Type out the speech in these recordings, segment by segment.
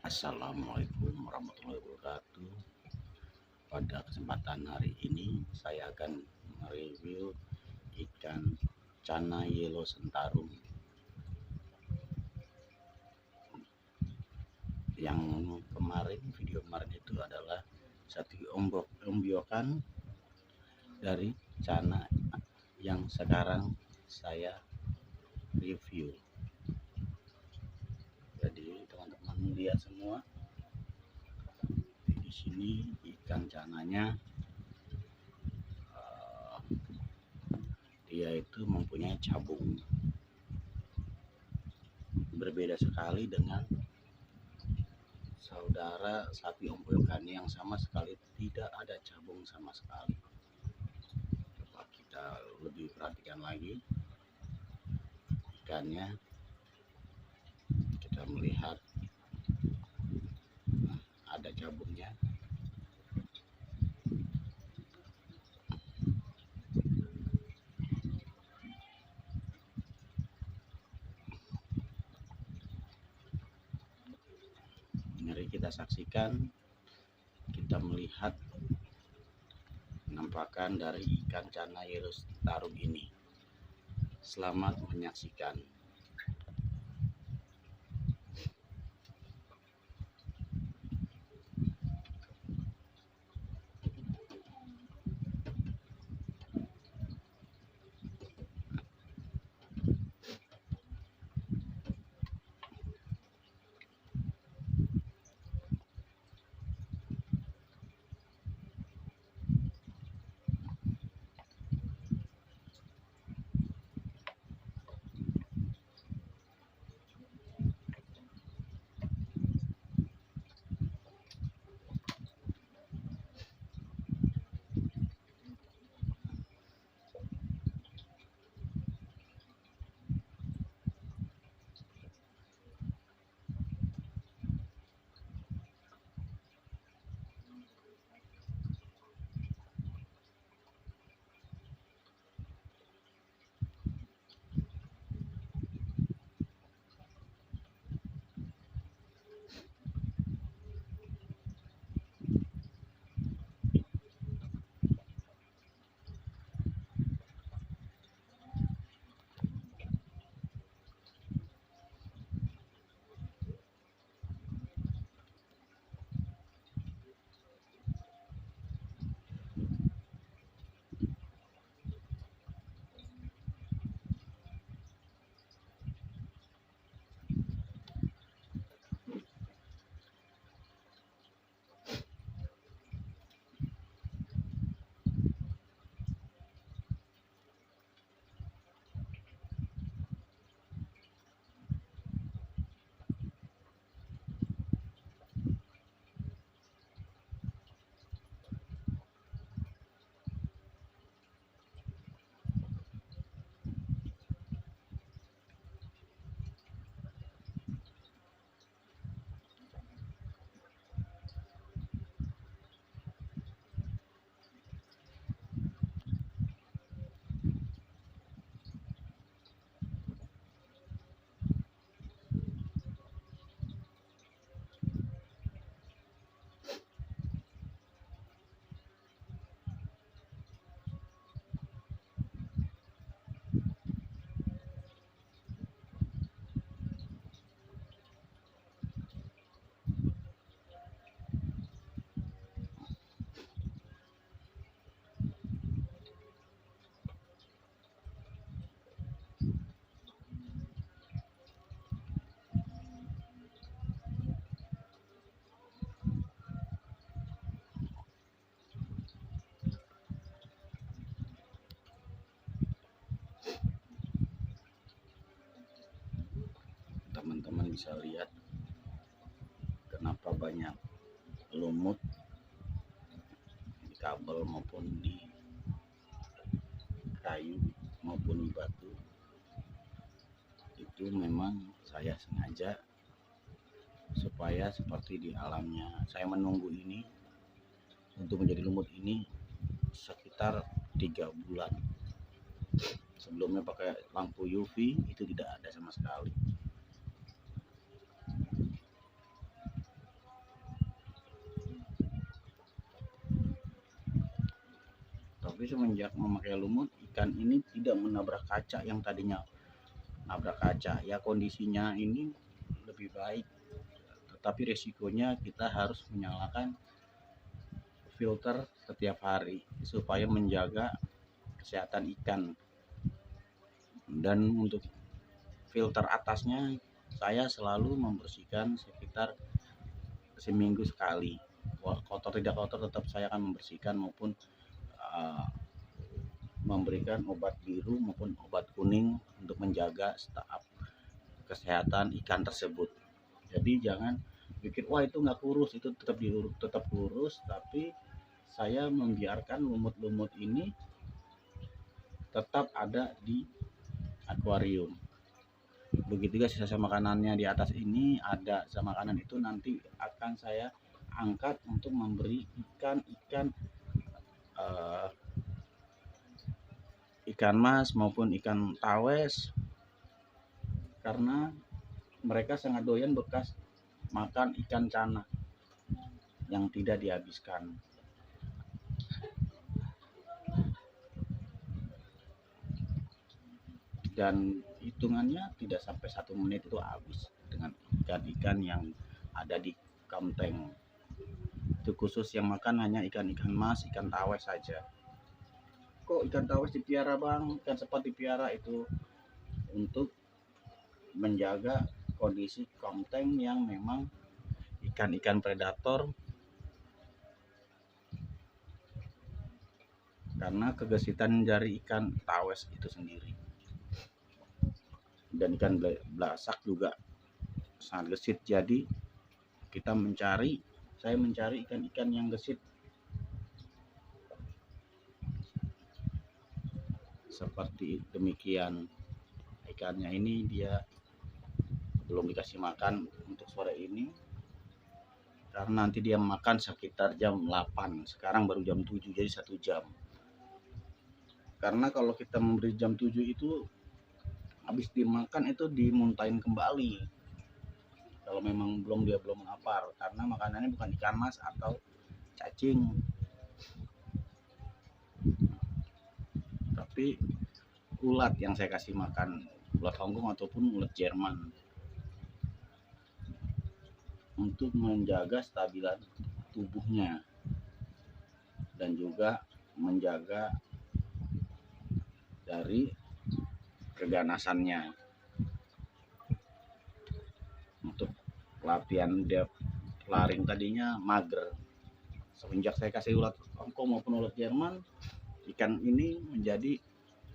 Assalamualaikum warahmatullahi wabarakatuh. Pada kesempatan hari ini saya akan mereview ikan cana yellow sentarum yang video kemarin itu adalah satu ombyokan dari cana yang sekarang saya review. Jadi teman-teman lihat semua di sini ikan cananya, dia itu mempunyai cabung, berbeda sekali dengan saudara sapi ombyokan yang sama sekali tidak ada cabung sama sekali. Coba kita lebih perhatikan lagi ikannya, kita melihat ada cabungnya. Mari kita saksikan, kita melihat penampakan dari ikan cana yellow sentarum ini. Selamat menyaksikan. Teman-teman bisa lihat kenapa banyak lumut di kabel maupun di kayu maupun di batu. Itu memang saya sengaja supaya seperti di alamnya. Saya menunggu ini untuk menjadi lumut ini sekitar 3 bulan. Sebelumnya pakai lampu UV itu tidak ada sama sekali. semenjak memakai lumut, ikan ini tidak menabrak kaca yang tadinya nabrak kaca. Ya kondisinya ini lebih baik, tetapi resikonya kita harus menyalakan filter setiap hari supaya menjaga kesehatan ikan. Dan untuk filter atasnya saya selalu membersihkan sekitar seminggu sekali. Kotor tidak kotor tetap saya akan membersihkan maupun memberikan obat biru maupun obat kuning untuk menjaga staf kesehatan ikan tersebut. Jadi jangan pikir wah itu nggak kurus, itu tetap kurus, tapi saya membiarkan lumut-lumut ini tetap ada di akuarium. Begitu juga sisa makanannya di atas ini, ada sisa makanan itu nanti akan saya angkat untuk memberi ikan mas maupun ikan tawes, karena mereka sangat doyan bekas makan ikan cana yang tidak dihabiskan. Dan hitungannya tidak sampai 1 menit itu habis dengan ikan-ikan yang ada di kamteng. Itu khusus yang makan hanya ikan-ikan mas, ikan tawes saja. Kok ikan tawes dipiara bang, ikan sepat dipiara? Itu untuk menjaga kondisi kamteng yang memang ikan-ikan predator, karena kegesitan dari ikan tawes itu sendiri. Dan ikan belasak juga sangat gesit, jadi saya mencari ikan-ikan yang gesit seperti demikian. Ikannya ini dia belum dikasih makan untuk sore ini, karena nanti dia makan sekitar jam 8, sekarang baru jam 7, jadi 1 jam. Karena kalau kita memberi jam 7 itu habis dimakan itu dimuntahin kembali kalau memang dia belum lapar, karena makanannya bukan ikan mas atau cacing, tapi ulat yang saya kasih makan, ulat Hongkong ataupun ulat Jerman, untuk menjaga stabilan tubuhnya dan juga menjaga dari keganasannya. Untuk latihan dia laring tadinya mager, semenjak saya kasih ulat Hongkong maupun ulat Jerman, ikan ini menjadi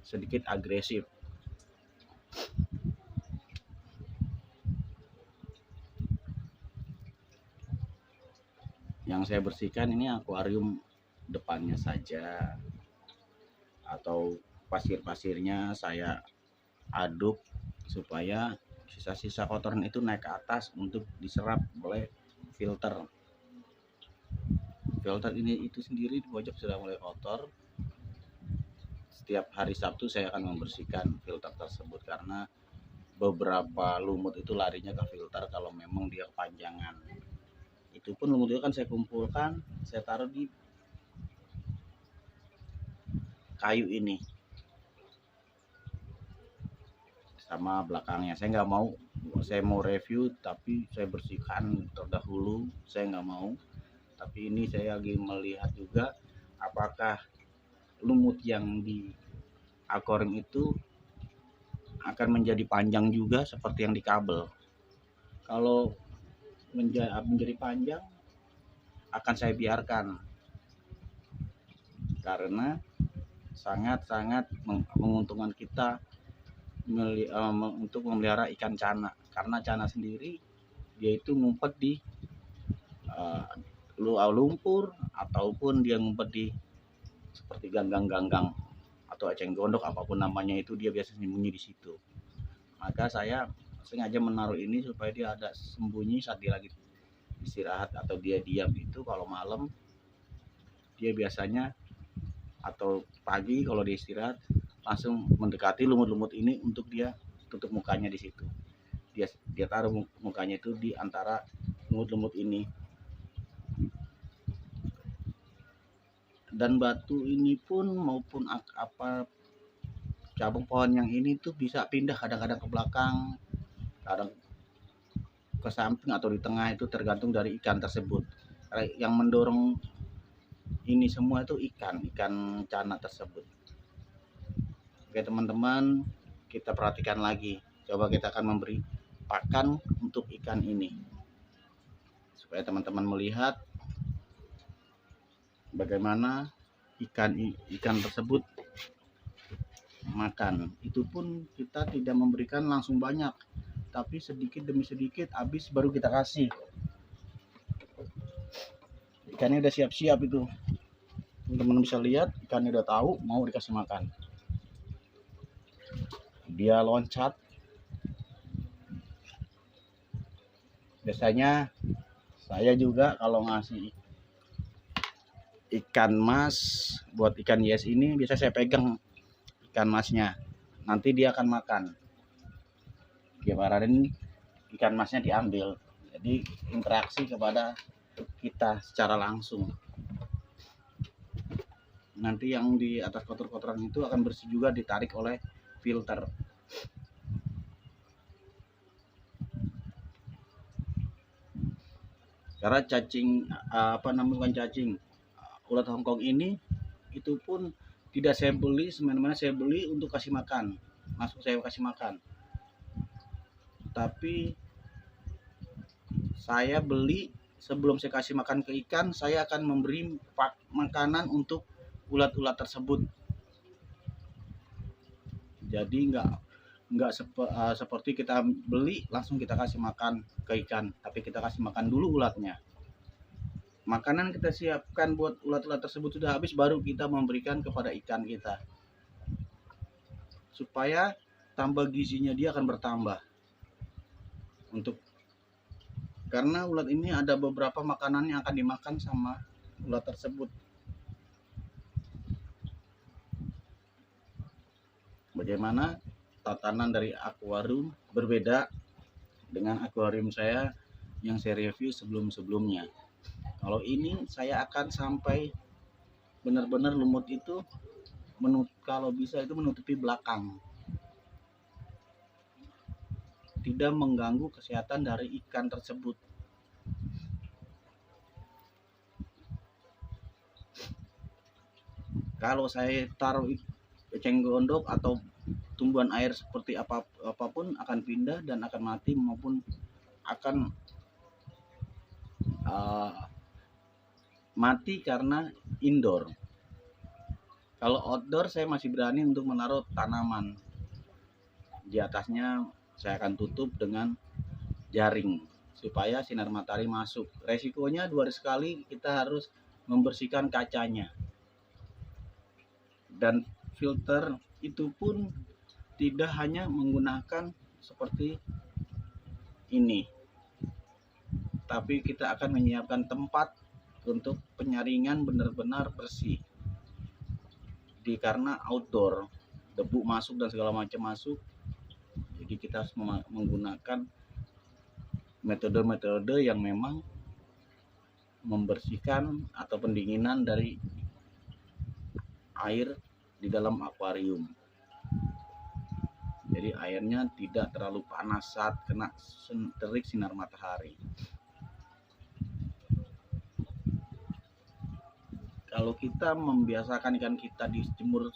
sedikit agresif. Yang saya bersihkan ini akuarium depannya saja, atau pasir-pasirnya saya aduk supaya sisa-sisa kotoran itu naik ke atas untuk diserap oleh filter. Filter ini itu sendiri di pojok sudah mulai kotor. Setiap hari Sabtu saya akan membersihkan filter tersebut, karena beberapa lumut itu larinya ke filter kalau memang dia kepanjangan. Itu pun lumut itu kan saya kumpulkan, saya taruh di kayu ini sama belakangnya. Saya mau review tapi saya bersihkan terdahulu, saya nggak mau. Tapi ini saya lagi melihat juga apakah lumut yang di akuarium itu akan menjadi panjang juga seperti yang di kabel. Kalau menjadi panjang akan saya biarkan, karena sangat-sangat menguntungkan kita untuk memelihara ikan cana, karena cana sendiri dia itu ngumpet di lumpur ataupun dia ngumpet di seperti ganggang-ganggang atau eceng gondok apapun namanya, itu dia biasanya sembunyi di situ. Maka saya sengaja menaruh ini supaya dia ada sembunyi saat dia lagi istirahat atau dia diam. Itu kalau malam dia biasanya atau pagi kalau dia istirahat langsung mendekati lumut-lumut ini untuk dia tutup mukanya di situ. Dia taruh mukanya itu di antara lumut-lumut ini. Dan batu ini pun maupun apa cabang pohon yang ini tuh bisa pindah kadang-kadang ke belakang, kadang ke samping atau di tengah, itu tergantung dari ikan tersebut. Yang mendorong ini semua itu ikan cana tersebut. Oke teman-teman, kita perhatikan lagi. Coba kita akan memberi pakan untuk ikan ini supaya teman-teman melihat bagaimana ikan tersebut makan. Itu pun kita tidak memberikan langsung banyak, tapi sedikit demi sedikit, habis baru kita kasih. Ikannya udah siap-siap itu, teman-teman bisa lihat, ikannya udah tahu mau dikasih makan. Dia loncat. Biasanya saya juga kalau ngasih ikan mas buat ikan hias ini, biasa saya pegang ikan masnya, nanti dia akan makan. Gimana ini ikan masnya diambil, jadi interaksi kepada kita secara langsung. Nanti yang di atas kotor-kotoran itu akan bersih juga, ditarik oleh filter. Karena cacing bukan cacing, ulat Hongkong ini itu pun tidak saya beli semena-mena, saya beli untuk kasih makan, masuk saya kasih makan. Tapi saya beli sebelum saya kasih makan ke ikan, saya akan memberi makanan untuk ulat-ulat tersebut. Jadi nggak seperti kita beli langsung kita kasih makan ke ikan, tapi kita kasih makan dulu ulatnya. Makanan kita siapkan buat ulat-ulat tersebut sudah habis, baru kita memberikan kepada ikan kita, supaya tambah gizinya dia akan bertambah. Karena ulat ini ada beberapa makanan yang akan dimakan sama ulat tersebut. Bagaimana tatanan dari akuarium berbeda dengan akuarium saya yang saya review sebelum-sebelumnya. Kalau ini saya akan sampai benar-benar lumut itu kalau bisa itu menutupi belakang, tidak mengganggu kesehatan dari ikan tersebut. Kalau saya taruh eceng gondok atau tumbuhan air seperti apapun akan pindah dan akan mati, maupun akan mati karena indoor. Kalau outdoor saya masih berani untuk menaruh tanaman. Di atasnya saya akan tutup dengan jaring supaya sinar matahari masuk. Resikonya 2 hari sekali kita harus membersihkan kacanya. Dan filter itu pun tidak hanya menggunakan seperti ini, tapi kita akan menyiapkan tempat untuk penyaringan benar-benar bersih. Karena outdoor, debu masuk dan segala macam masuk, jadi kita harus menggunakan metode-metode yang memang membersihkan atau pendinginan dari air di dalam akuarium. Jadi airnya tidak terlalu panas saat kena terik sinar matahari. Kalau kita membiasakan ikan kita dijemur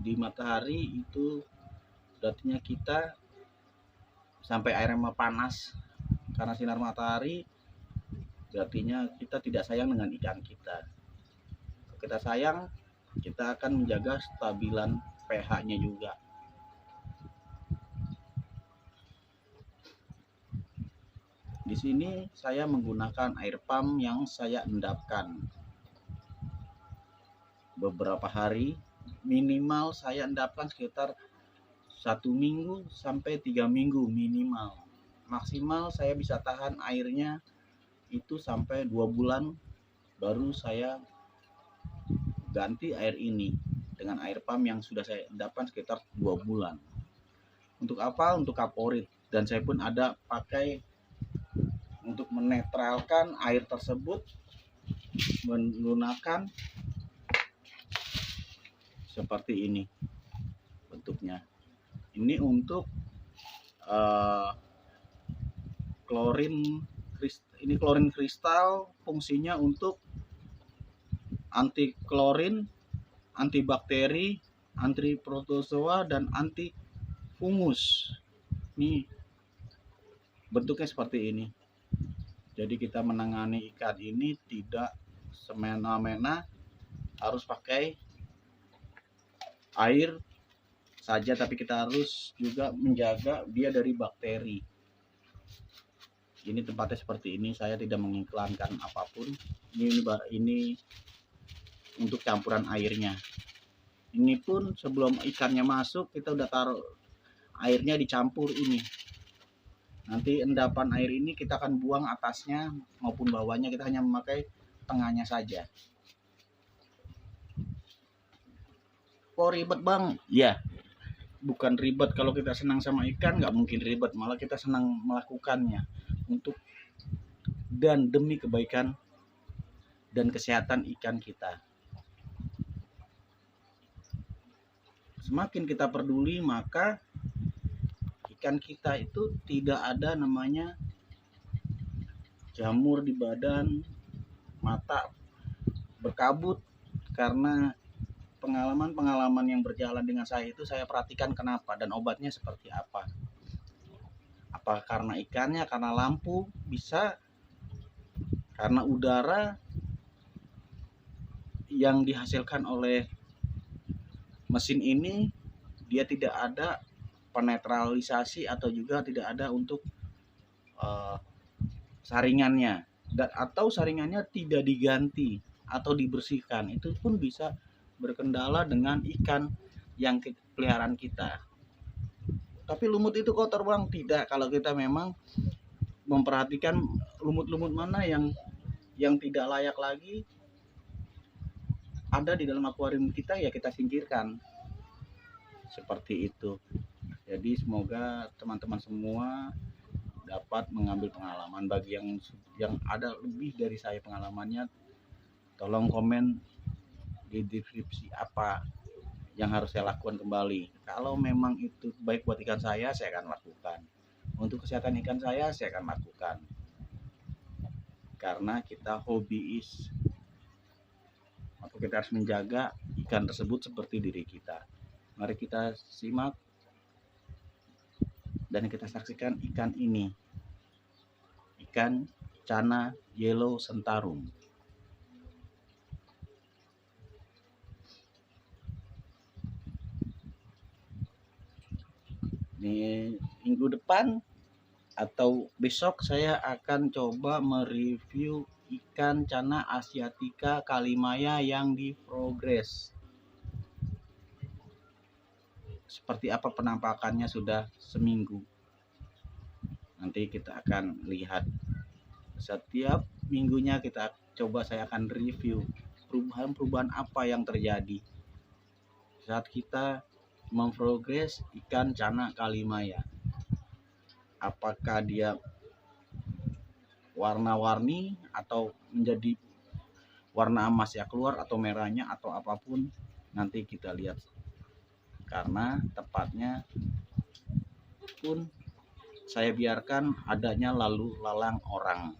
di matahari, itu berarti kita sampai airnya panas karena sinar matahari, berarti kita tidak sayang dengan ikan kita. Kalau kita sayang, kita akan menjaga stabilan pH-nya juga. Di sini saya menggunakan air pump yang saya endapkan beberapa hari, minimal saya endapkan sekitar 1 minggu sampai 3 minggu minimal. Maksimal saya bisa tahan airnya itu sampai 2 bulan, baru saya ganti air ini dengan air pump yang sudah saya endapkan sekitar 2 bulan. Untuk apa? Untuk kaporit. Dan saya pun ada pakai untuk menetralkan air tersebut menggunakan seperti ini bentuknya. Ini untuk klorin kristal, fungsinya untuk anti klorin, antibakteri, anti protozoa, dan anti fungus. Ini bentuknya seperti ini. Jadi kita menangani ikan ini tidak semena-mena harus pakai air saja, tapi kita harus juga menjaga dia dari bakteri. Ini tempatnya seperti ini, saya tidak mengiklankan apapun. Ini untuk campuran airnya. Ini pun sebelum ikannya masuk kita udah taruh airnya, dicampur ini. Nanti endapan air ini kita akan buang atasnya maupun bawahnya, kita hanya memakai tengahnya saja. Oh ribet bang? Ya, bukan ribet. Kalau kita senang sama ikan nggak mungkin ribet, malah kita senang melakukannya untuk dan demi kebaikan dan kesehatan ikan kita. Semakin kita peduli, maka ikan kita itu tidak ada namanya jamur di badan, mata berkabut. Karena pengalaman yang berjalan dengan saya itu, saya perhatikan kenapa dan obatnya seperti apa. Apa karena ikannya, karena lampu, bisa karena udara yang dihasilkan oleh mesin ini, dia tidak ada penetralisasi atau juga tidak ada untuk saringannya, dan atau saringannya tidak diganti atau dibersihkan, itu pun bisa berkendala dengan ikan yang peliharaan kita. Tapi lumut itu kotor bang? Tidak, kalau kita memang memperhatikan lumut-lumut mana yang tidak layak lagi ada di dalam akuarium kita, ya kita singkirkan. Seperti itu. Jadi semoga teman-teman semua dapat mengambil pengalaman. Bagi yang ada lebih dari saya pengalamannya, tolong komen di deskripsi apa yang harus saya lakukan kembali. Kalau memang itu baik buat ikan saya akan lakukan. Untuk kesehatan ikan saya akan lakukan. Karena kita hobiis, maka kita harus menjaga ikan tersebut seperti diri kita. Mari kita simak dan kita saksikan ikan ini. Ikan Cana Yellow Sentarum. Ini minggu depan atau besok saya akan coba mereview ikan Cana Asiatica Kalimaya yang di progres. Seperti apa penampakannya sudah seminggu. Nanti kita akan lihat. Setiap minggunya saya akan review perubahan-perubahan apa yang terjadi saat kita memprogres ikan Cana Kalimaya. Apakah dia warna-warni atau menjadi warna emas ya keluar, atau merahnya atau apapun, nanti kita lihat. Karena tepatnya pun saya biarkan adanya lalu lalang orang,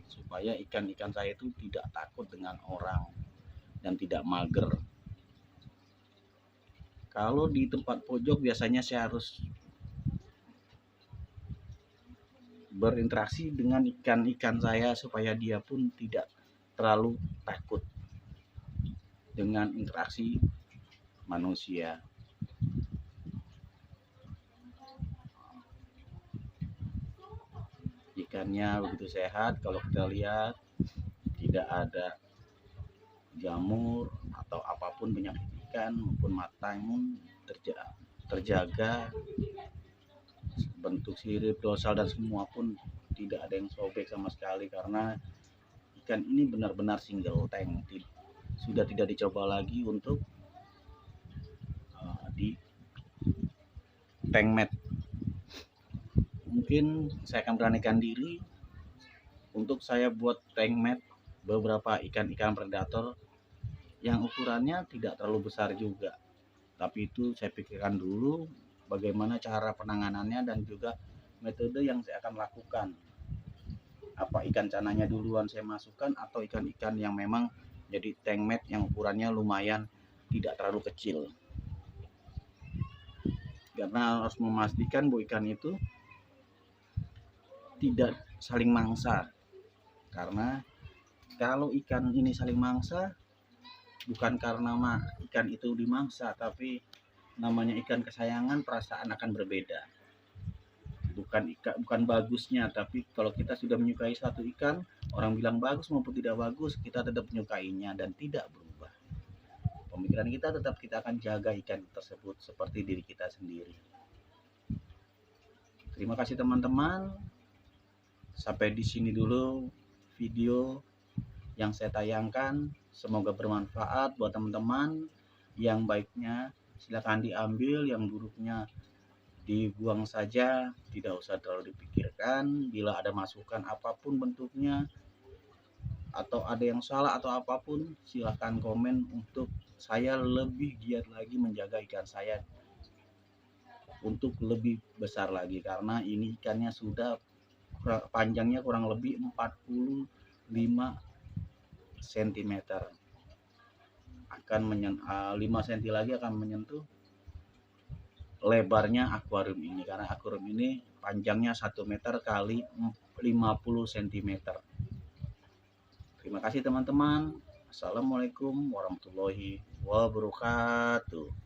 supaya ikan-ikan saya itu tidak takut dengan orang dan tidak mager. Kalau di tempat pojok biasanya saya harus berinteraksi dengan ikan-ikan saya supaya dia pun tidak terlalu takut dengan interaksi manusia. Ikannya begitu sehat, kalau kita lihat tidak ada jamur atau apapun penyakit ikan, maupun matanya terjaga, bentuk sirip, dorsal dan semua pun tidak ada yang sobek sama sekali. Karena ikan ini benar-benar single tank, sudah tidak dicoba lagi untuk di tank mat. Mungkin saya akan beranikan diri untuk saya buat tank mat beberapa ikan-ikan predator yang ukurannya tidak terlalu besar juga, Tapi itu saya pikirkan dulu bagaimana cara penanganannya dan juga metode yang saya akan lakukan. Apa ikan cananya duluan saya masukkan atau ikan-ikan yang memang jadi tank mate yang ukurannya lumayan tidak terlalu kecil. Karena harus memastikan bahwa ikan itu tidak saling mangsa. Karena kalau ikan ini saling mangsa, bukan karena ikan itu dimangsa, tapi namanya ikan kesayangan, perasaan akan berbeda. Bukan bagusnya, tapi kalau kita sudah menyukai satu ikan, orang bilang bagus maupun tidak bagus, kita tetap menyukainya dan tidak berubah. Pemikiran kita tetap, kita akan jaga ikan tersebut seperti diri kita sendiri. Terima kasih teman-teman. Sampai di sini dulu video yang saya tayangkan. Semoga bermanfaat buat teman-teman. Yang baiknya silakan diambil, yang buruknya dibuang saja, tidak usah terlalu dipikirkan. Bila ada masukan apapun bentuknya atau ada yang salah atau apapun, silakan komen untuk saya lebih giat lagi menjaga ikan saya untuk lebih besar lagi, karena ini ikannya sudah panjangnya kurang lebih 45 cm, akan 5 cm lagi akan menyentuh lebarnya akuarium ini, karena akuarium ini panjangnya 1 meter kali 50 cm. Terima kasih teman-teman. Assalamualaikum warahmatullahi wabarakatuh.